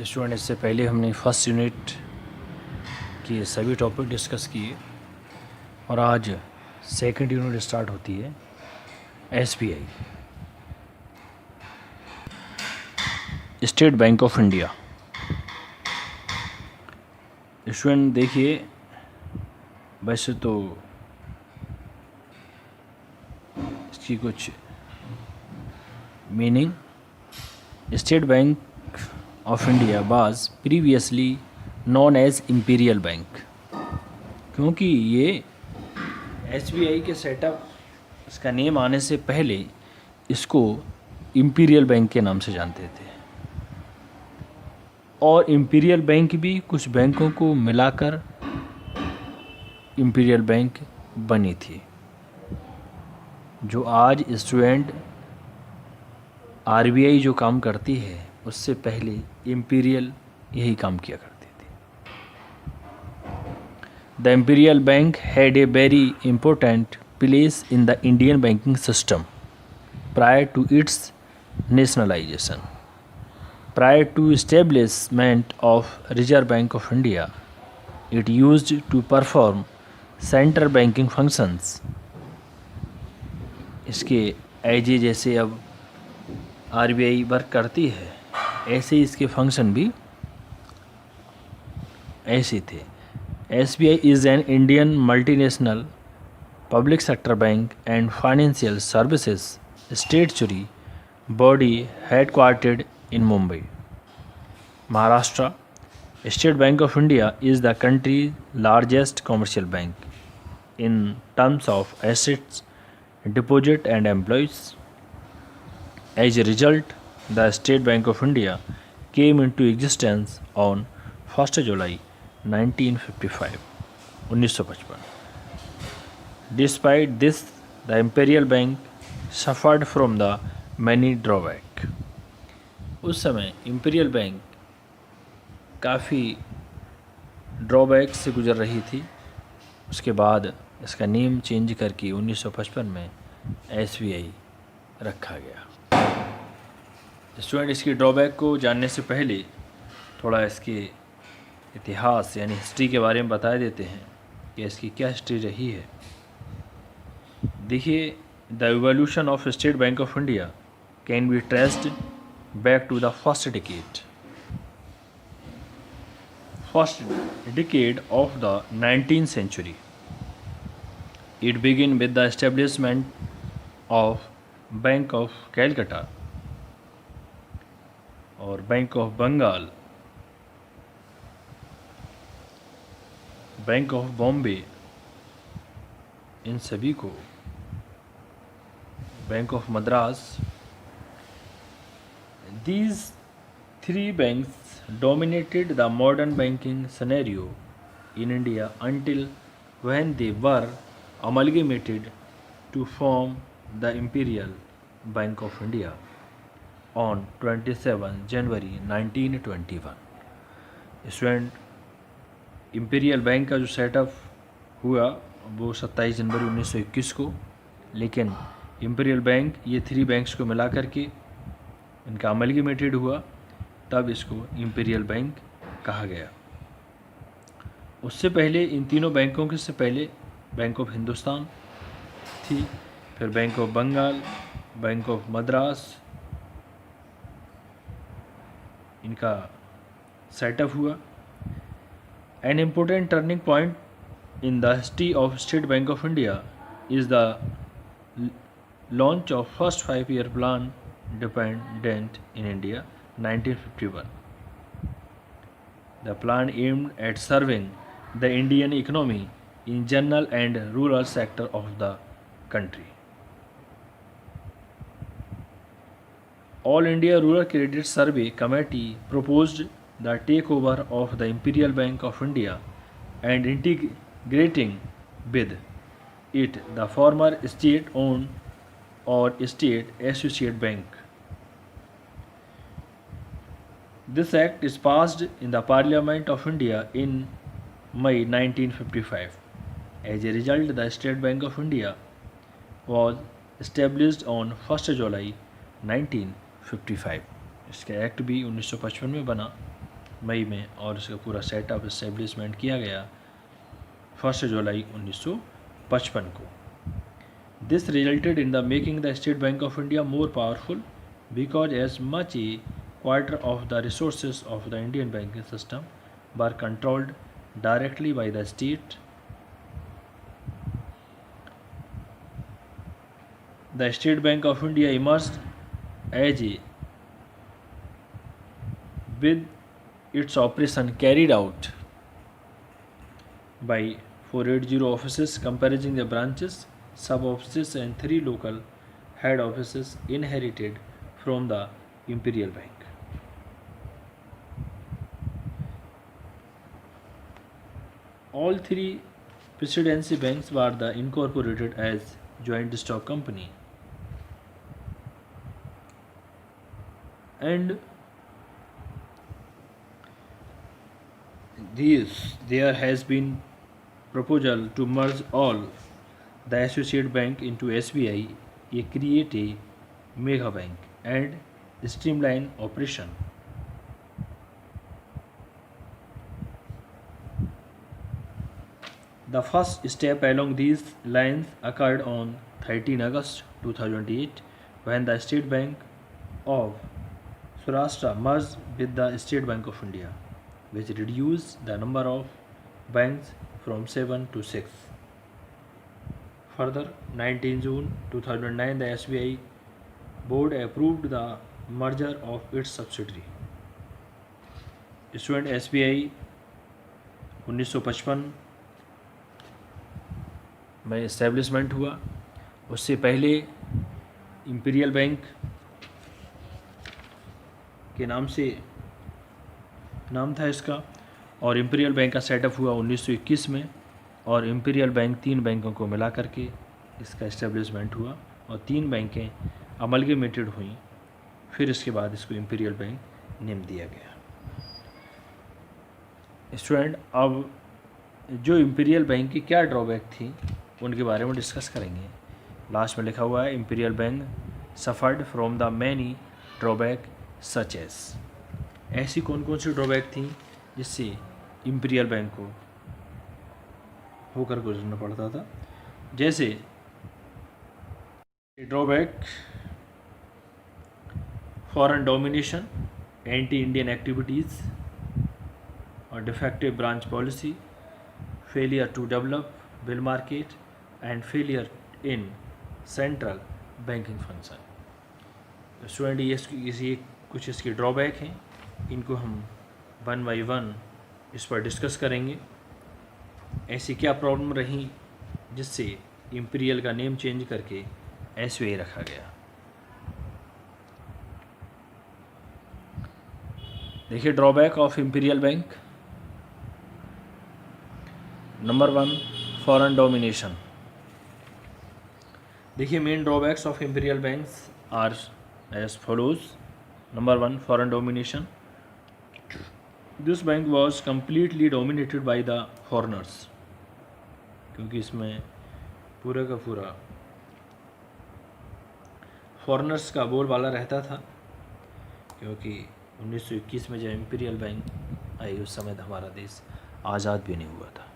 Student, इससे पहले हमने फर्स्ट यूनिट के सभी टॉपिक डिस्कस किए और आज सेकंड यूनिट स्टार्ट होती है SBI, State Bank of India. Student देखिए, वैसे तो इसकी कुछ meaning, State Bank of India was previously known as Imperial Bank, क्योंकि ये एसबीआई के सेटअप, इसका नेम आने से पहले इसको इम्पीरियल बैंक के नाम से जानते थे। और इम्पीरियल बैंक भी कुछ बैंकों को मिलाकर इम्पीरियल बैंक बनी थी। जो आज स्टूडेंट आरबीआई जो काम करती है, उससे पहले इम्पीरियल यही काम किया करती थी। The imperial bank had a very important place in the Indian banking system prior to its nationalization. Prior to establishment of Reserve Bank of India, it used to perform central banking functions. इसके एजे जैसे अब RBI work करती है, ऐसे ही इसके function भी ऐसे थे। SBI is an Indian multinational public sector bank and financial services statutory body headquartered in Mumbai, Maharashtra. State Bank of India is the country's largest commercial bank in terms of assets, deposit and employees. As a result, the State Bank of India came into existence on 1st July 1955. Despite this, the Imperial Bank suffered from the many drawback. उस समय imperial bank काफ़ी drawback से गुजर रही थी। उसके बाद इसका नेम चेंज करके 1955 में एसबीआई रखा गया। स्टूडेंट, इसकी ड्रॉबैक को जानने से पहले थोड़ा इसके इतिहास यानी हिस्ट्री के बारे में बता देते हैं कि इसकी क्या हिस्ट्री रही है। देखिए, the evolution of State Bank of India can be traced back to the first decade of the 19th century. It began with the establishment of Bank of Calcutta और bank of Bengal, bank of Bombay, इन सभी को, bank of Madras. These three banks dominated the modern banking scenario in India until when they were amalgamated to form the Imperial Bank of India on 27 January 1921. Student, imperial bank का जो setup हुआ वो 27 जनवरी 1921 को, लेकिन imperial bank ये three banks को मिला करके इनका अमलगमेटेड हुआ, तब इसको इम्पीरियल बैंक कहा गया। उससे पहले इन तीनों बैंकों के से पहले बैंक ऑफ हिंदुस्तान थी, फिर Bank of Bengal, bank of Madras, इनका सेटअप हुआ। An important turning point in the history of State Bank of India is the launch of first 5-year plan dependent in India 1951. The plan aimed at serving the Indian economy in general and rural sector of the country. All India Rural Credit Survey Committee proposed the takeover of the Imperial Bank of India and integrating with it the former state-owned or state-associated bank. This act is passed in the Parliament of India in May 1955. As a result, the State Bank of India was established on 1st July 1955. इसका act भी 1955 में बना मई में और इसका पूरा setup establishment किया गया 1 जुलाई 1955 को। This resulted in the making the state Bank of India more powerful because as much a quarter of the resources of the Indian banking system were controlled directly by the state. The State Bank of India emerged as a with its operation carried out by 480 offices comprising the branches, sub-offices and 3 local head offices inherited from the Imperial Bank. All 3 presidency banks were the incorporated as joint stock company, and there has been proposal to merge all the associate bank into SBI, create a mega bank and streamline operation. The first step along these lines occurred on 13 August 2008 when the State Bank of Saurashtra merged with the State Bank of India, which reduced the number of banks from 7 to 6. Further, 19 June 2009, the SBI board approved the merger of its subsidiary. Student SBI 1955 में establishment हुआ। उससे पहले imperial bank के नाम से नाम था इसका, और इंपीरियल बैंक का सेटअप हुआ 1921 में, और इंपीरियल बैंक 3 बैंकों को मिला करके इसका इस्टेब्लिशमेंट हुआ और 3 बैंकें अमलगेमेटेड हुई। फिर इसके बाद इसको इंपीरियल बैंक नेम दिया गया। स्टूडेंट, अब जो इंपीरियल बैंक की क्या ड्रॉबैक थी उनके बारे में डिस्कस करेंगे। लास्ट में लिखा हुआ है imperial bank suffered from the many drawback such as. ऐसी कौन कौन सी ड्रॉबैक थी जिससे इंपीरियल बैंक को होकर गुजरना पड़ता था। जैसे drawback foreign domination, anti Indian activities और defective branch policy, failure to develop bill market and failure in central banking function. Student, ये कुछ इसकी ड्रॉबैक हैं, इनको हम 1 बाई 1 इस पर डिस्कस करेंगे। ऐसी क्या प्रॉब्लम रही जिससे इंपीरियल का नेम चेंज करके SBI रखा गया। देखिए, drawback of imperial bank. Number 1, foreign domination. देखिए, main drawbacks of imperial banks are as follows. Number 1, foreign domination. This bank was completely dominated by the foreigners, क्योंकि इसमें पूरा का पूरा फॉरेनर्स का बोलबाला रहता था। क्योंकि 1921 में जब इंपीरियल बैंक आई उस समय हमारा देश आज़ाद भी नहीं हुआ था।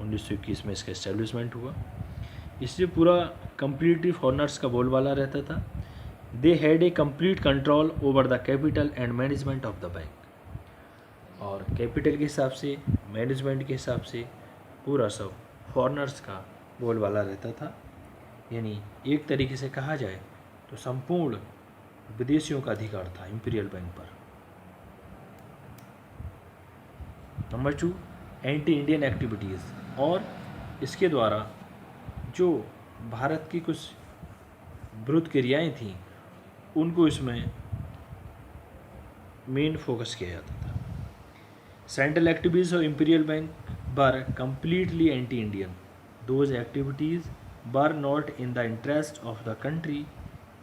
1921 में इसका इस्टेब्लिशमेंट हुआ, इसलिए पूरा कम्प्लीटली फॉरेनर्स का बोलबाला रहता था। They had A complete control over the capital and management of the bank. और कैपिटल के हिसाब से, मैनेजमेंट के हिसाब से पूरा सब फॉरेनर्स का बोलबाला रहता था। यानी एक तरीके से कहा जाए तो संपूर्ण विदेशियों का अधिकार था इंपीरियल बैंक पर। Number 2, anti Indian activities. और इसके द्वारा जो भारत की कुछ विरुद्ध क्रियाएँ थीं उनको इसमें मेन फोकस किया जाता था। Central activities of imperial bank were completely anti Indian. Those activities were not in the interest of the country.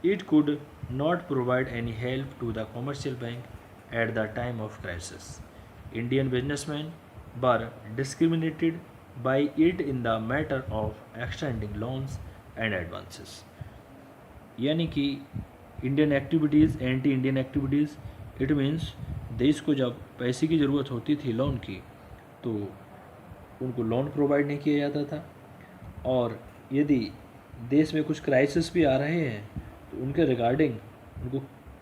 It could not provide any help to the commercial bank at the time of crisis. Indian businessmen were discriminated by it in the matter of extending loans and advances. यानी कि Indian activities, anti Indian activities, it means देश को जब पैसे की ज़रूरत होती थी लोन की, तो उनको लोन प्रोवाइड नहीं किया जाता था, और यदि देश में कुछ क्राइसिस भी आ रहे हैं तो उनके रिगार्डिंग उनको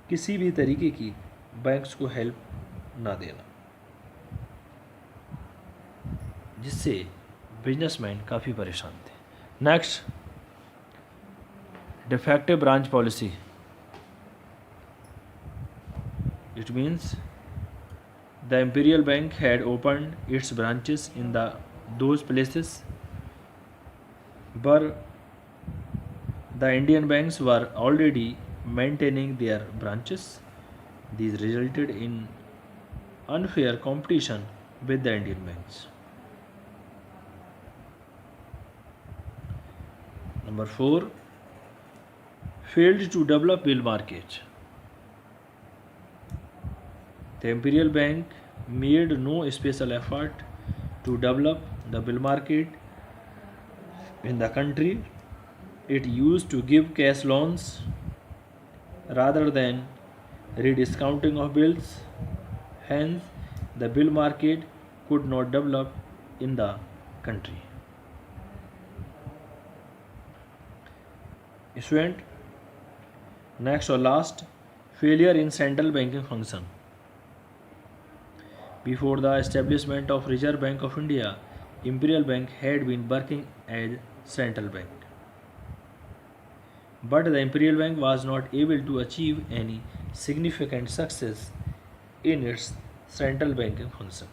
किसी भी तरीके की बैंक्स को हेल्प ना देना, जिससे बिजनेसमैन काफ़ी परेशान थे। Next, defective branch policy. It means the Imperial Bank had opened its branches in those places where the Indian banks were already maintaining their branches. These resulted in unfair competition with the Indian banks. Number 4, failed to develop bill market. The Imperial Bank made no special effort to develop the bill market in the country. It used to give cash loans rather than rediscounting of bills. Hence, the bill market could not develop in the country. Student, next or last, failure in central banking function. Before the establishment of Reserve Bank of India, Imperial Bank had been working as central bank. But the Imperial Bank was not able to achieve any significant success in its central banking function.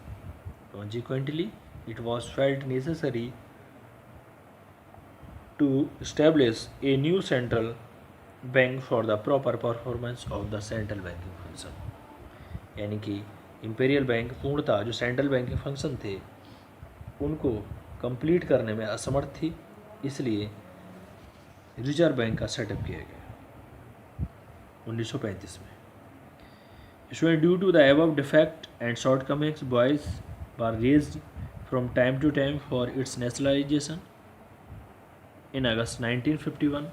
Consequently, it was felt necessary to establish a new central bank for the proper performance of the central banking function. यानी कि imperial bank पूर्णतः जो central banking function थे उनको complete करने में असमर्थ थी, इसलिए रिजर्व बैंक का सेटअप किया गया 1935 में. इसमें due to the above defect and shortcomings voice were raised from time to time for its nationalisation. In August 1951,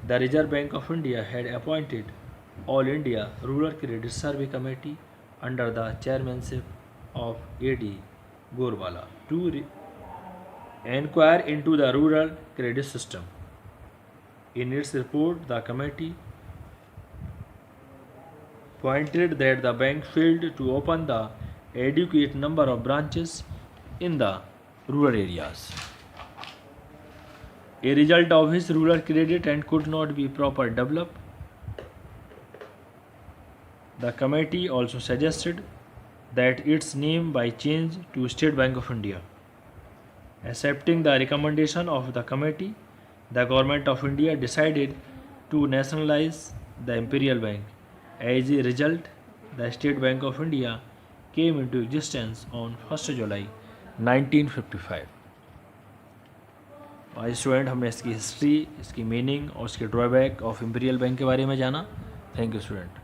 the Reserve Bank of India had appointed All India Rural Credit Survey Committee under the chairmanship of A.D. Gorwala to inquire into the rural credit system. In its report, the committee pointed that the bank failed to open the adequate number of branches in the rural areas. A result of his rural credit and could not be properly developed. The committee also suggested that its name be changed to State Bank of India. Accepting the recommendation of the committee, the Government of India decided to nationalize the Imperial Bank. As a result, the State Bank of India came into existence on 1st July 1955. आज student हमने इसकी history, इसकी meaning और इसके drawback of imperial bank के बारे में जाना. Thank you student.